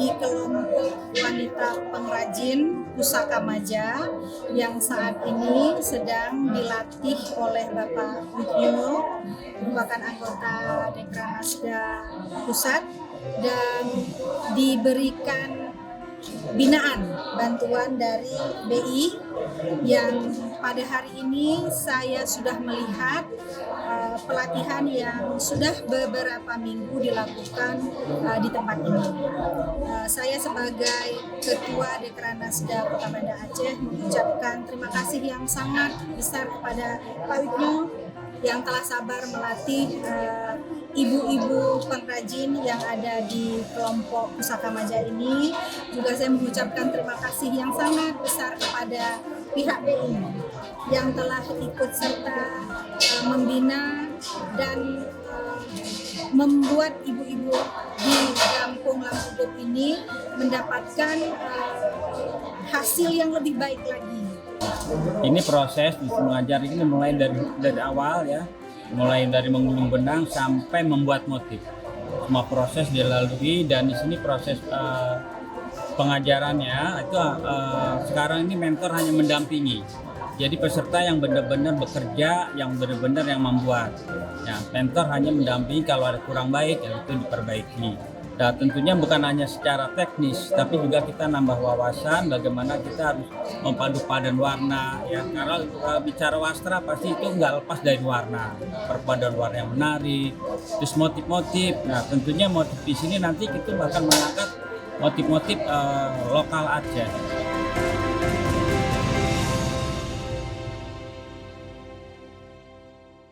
di kelompok wanita pengrajin pusaka Maja yang saat ini sedang dilatih oleh Bapak Wigyo, merupakan anggota Dekranasda Pusat, dan diberikan binaan bantuan dari BI yang pada hari ini saya sudah melihat pelatihan yang sudah beberapa minggu dilakukan di tempat ini. Saya sebagai Ketua Dekranasda Kota Banda Aceh mengucapkan terima kasih yang sangat besar kepada Pak Wigyo yang telah sabar melatih ibu-ibu pengrajin yang ada di kelompok Pusaka Maja ini. Juga saya mengucapkan terima kasih yang sangat besar kepada pihak BI yang telah ikut serta membina dan membuat ibu-ibu di Kampung Lamputup ini mendapatkan hasil yang lebih baik lagi. Ini proses mengajar ini mulai dari awal ya, mulai dari mengulung benang sampai membuat motif. Semua proses dilalui dan di sini proses pengajarannya itu sekarang ini mentor hanya mendampingi. Jadi peserta yang benar-benar bekerja, yang benar-benar yang membuat. Ya, mentor hanya mendampingi kalau ada kurang baik ya itu diperbaiki. Dan tentunya bukan hanya secara teknis, tapi juga kita nambah wawasan bagaimana kita harus mempadu padan warna. Ya, karena bicara wastra pasti itu nggak lepas dari warna, perpaduan warna yang menarik, terus motif-motif. Nah, tentunya motif di sini nanti kita bahkan mengangkat motif-motif lokal Aceh.